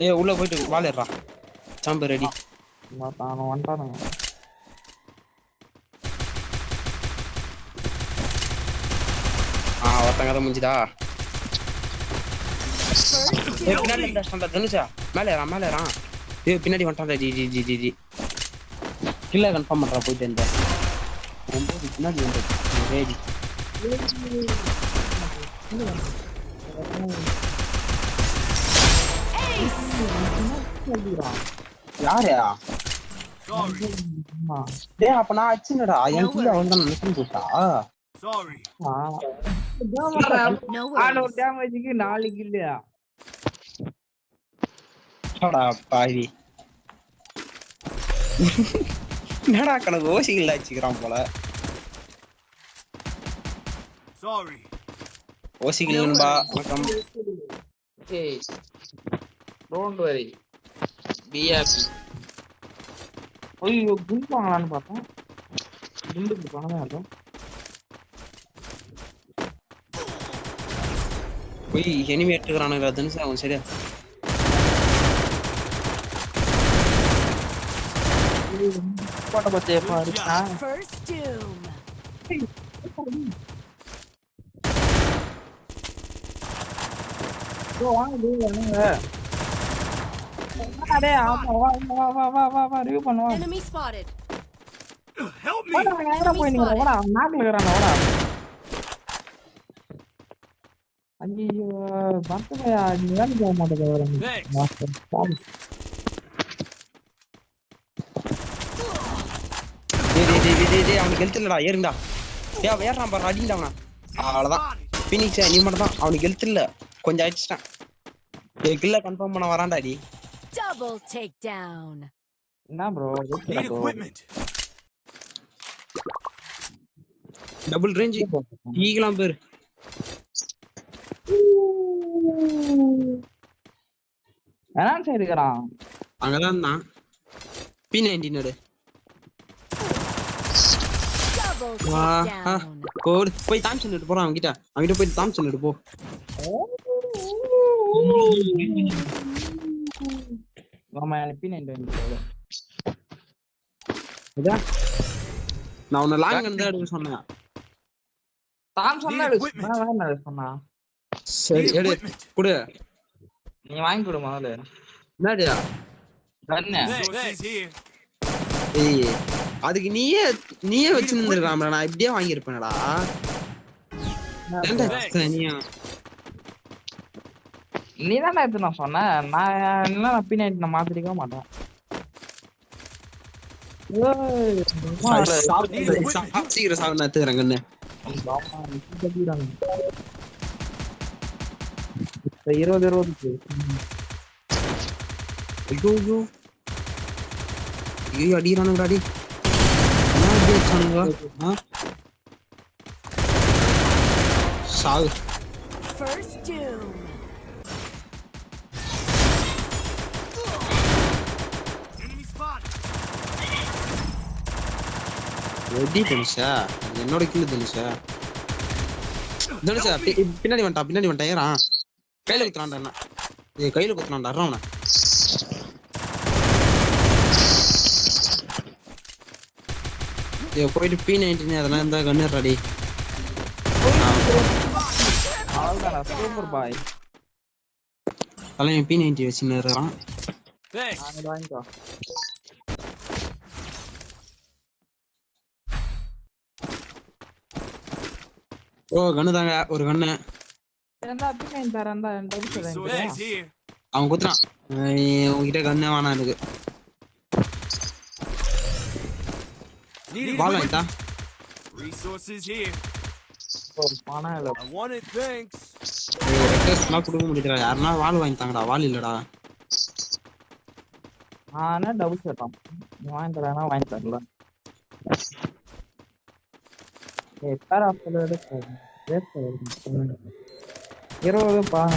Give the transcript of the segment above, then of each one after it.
ஏய் உள்ள போயிட்டு வாளேறா சாம்பு ரெடி நான் வந்துட்டானுங்க. ஒருத்தன் கதை முடிஞ்சுதா பின்னாடி தனுஷா மேலே ஏறான் ஏய் பின்னாடி வந்துட்டான் டி கில்ல கன்ஃபார்ம் பண்றா போயிட்டு இருந்த ரொம்ப பின்னாடி வந்து ரெடி யாரா டேய் அப்ப நான் அச்சினடா என் கீழ வந்து நான் போட்டா Sorry. ஆனோ டேமேஜ்க்கு 4 கில்லையா அடா பாவி என்னடா கணக்கு ஓசிகள் அடிச்சுக்கிறான் போல Sorry. ஓசிகள் நண்பா வணக்கம் ஏய் டோன்ட் வரி பி ஹேப்பி ஐயோ குண்டு வாங்கலாம்னு பார்த்தேன் குண்டுக்கு பணமே ஆகும் போய் எனிமே எடுத்துக்கிறானுங்க தனுஷ் அவன் சரியா போட்ட பச்சே பாரு First doom. வாங்க வாங்க அடே ஆமா வா ரிவ்யூ பண்ணுவா Enemy spotted. Help me. வாடா எங்கடா போய் நீங்க வாடா நாக்குல இருக்கறானே வாடா ஐயோ பாத்துயா நீ வேற போக மாட்டேங்கற மாஸ்டர் டேய் அவனுக்கு ஹெல்த் இல்லடா ஏறுங்கடா டேய் ஏறான் பாரு அடிங்கடா அவன அவ்வளவுதான் பினிக்ஸ் நீ மட்டும் தான் அவனுக்கு ஹெல்த் இல்ல கொஞ்சம் அடிச்சிட்டான் டேய் கில்ல கன்ஃபார்ம் பண்ண வரான்டாடி Double takedown. என்ன bro Need equipment. Double range ஈகலாம் பேர் நான் சைடு இருக்கறான் அங்கதான் தான் P90 நடு Double Wah, takedown. போய் தாம்சன் எடுத்து போறான் அவன்கிட்ட போய் தாம்சன் எடுத்து போ மாமா எனக்கு P90 இதா நான் உன்ன லாங் வந்து எடுக்க சொன்னேன் தாம் சொன்னாரு நான் சொன்னா சரி எடு குடு நீ வாங்கி கொடு முதல்ல என்னடா கண்ணே Resources here. ஏய் அதுக்கு நீயே வச்சிருந்திருக்காம நான் இப்படியே வாங்கி இருப்பேனடா நீயா நீ தானே எடுத்து நான் சொன்னேன் நான் என்ன P90 நான் மாத்திருக்க மாட்டேன் சீக்கிரம் சாப்பிட்டு எடுத்துக்கிறேன் கண்ணு 20 ஐயோ அடிக்கிறானுங்கடா அடி என்ன அடி அடிச்சானுங்க சாவு First doom. Enemy spotted. எப்படி தனுஷா என்னோட கில்லு தனுஷா பின்னாடி வந்துட்டான் ஏறான் கையில குத்துறான்டா என்ன கையில குத்துறான்டா அவனை போயிட்டு P90 அதெல்லாம் இருந்தா கண்ணுறாடி சூப்பர் பாய் அதெல்லாம் P90 வச்சுன்னு இருக்கான் Thanks. வாங்கிக்கோ ஓ கண்ணு தாங்க ஒரு கண்ணு என்ன P90 தரேன்டா Resources here. அவன் குத்துறான் உங்ககிட்ட கண்ணே வேணாம் எனக்கு Need பால் equipment. ஆயிட்டா Resources here. பணம் இல்ல I want it. Thanks. ரெக்வெஸ்ட்லாம் கொடுக்க முடியல யாருன்னா வால் வாங்கிட்டாங்கடா வால் இல்லடா நானே டபுள் ஷர்ட்டான் நீ வாங்கி தரேன்னா வாங்கி தரல பேர் ஆஃப்ல எடுத்து 20 பாங்க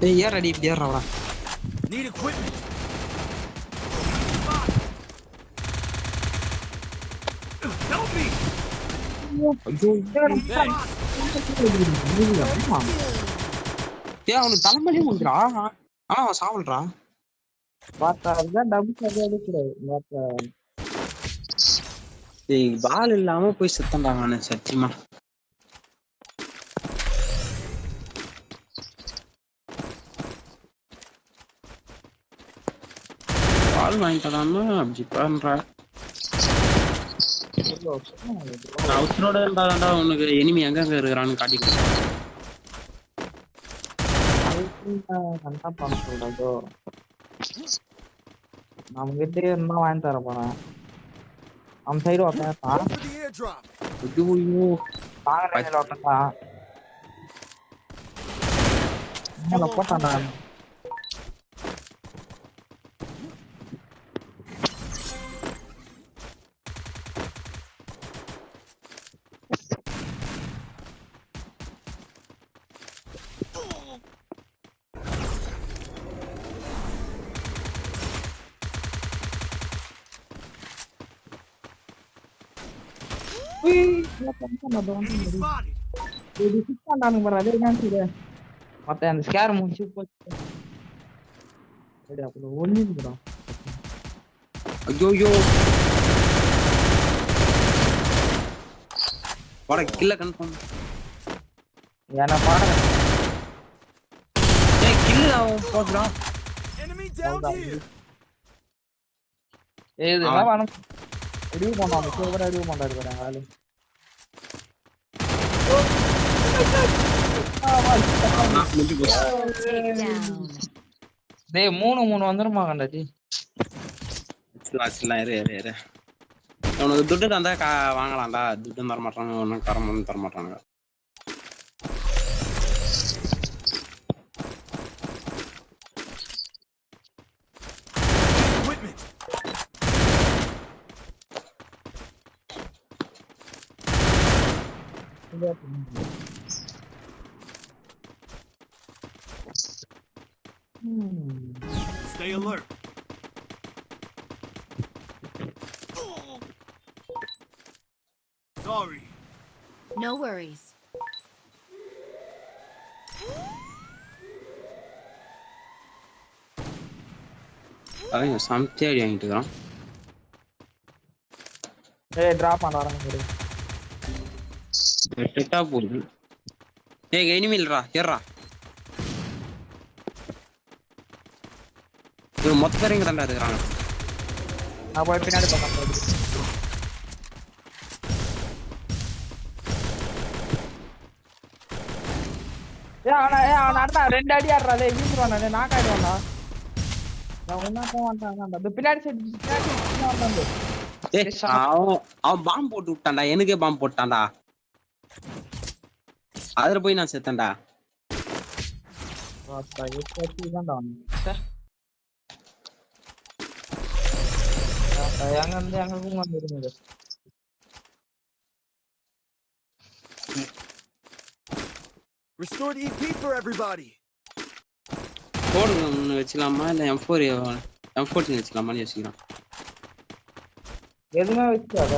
டேய் ஏறடி இப்படி ஏறடா Need equipment. Help me. ஐயோ Thanks. ஏய் அவனுக்கு தலைமையிலே முடிக்கிறா ஆனா அவன் சாவல்றா பார்த்தா அதுதான் டபுள் சர்வே எடுக்கூடாது பார்த்தா ஏய் பால் இல்லாம போய் செத்தண்டாங்க நான் சத்தியமா பால் வாங்கி தராம அப்படி பண்றா அவசரோட இருந்தா உனக்கு எனிமி எங்க இருக்கிறான்னு காட்டி கொடுக்குறான் கண்டா பண்ண சொல்றதோ நம்ம கிட்டே இருந்தா வாங்கி தர போறேன் நம்ம சைடு Go உட்காந்து for the airdrop. ஐயோ தாங்க உட்காந்தா போட்டான்டா Enemy spotted. மத்த அந்த ஸ்கேர் முடிச்சு போச்சு அப்போ ஒண்ணு ஐயோ வாடா கில்ல கன்ஃபார்ம் என்ன பாருங்க ஏய் கில்ல போடுறா Enemy down here. இதெல்லாம் வேணும் ரிவ்யூ பண்ணாம சூப்பரா ரிவ்யூ பண்றாரு பாருங்க ஆளு Double take down. டேய் 3 வந்துருமா கண்டாச்சி சில இரு உனக்கு துட்டு தந்தா வாங்கலாம்டா துட்டு தர மாட்டாங்க ஒன்றும் கரமும் தர மாட்டாங்க Equipment. Stay alert. Sorry. No worries. அதான் சமத்தி அடி வாங்கிட்டு இருக்கிறான் ஏய் டிராப் பண்ண வரேன் வெட்டா போகுது ஏய் எனிமி இல்லடா ஏறா இது மொத்த பேரும் இங்க தான்டா இருக்கிறாங்க நான் போய் பின்னாடி பார்க்கறேன் அவன் அடடா 2 அடி ஆடுறா டேய் வீசுறானே நாக் ஆயிடுவான்டா நான் ஒண்ணா போவான்டா அந்த பின்னாடி சைடு வந்தாங்க ஏய் அவன் பாம்பு போட்டு விட்டான்டா எனக்கே பாம்பு போட்டான்டா அதுல போய் நான் செத்தேன்டா வாடா எப்படி தான்டா எங்க வந்துருங்க Restored EP for everybody. போடுங்க ஒன்று வச்சுக்கலாமா இல்லை M14 வச்சுக்கலாமான்னு யோசிக்கலாம் எதுவுமே வச்சுக்காத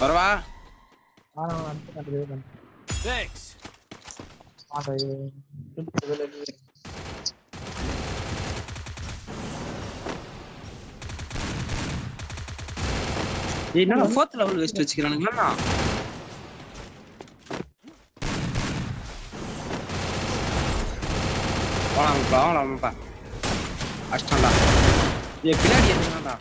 வரவா Thanks. என்ன 4th லெவல் வெஸ்ட் வச்சுக்கிறானுங்களா வாங்கலாம்ப்பா அஷ்டம்டா பின்னாடி என்னடா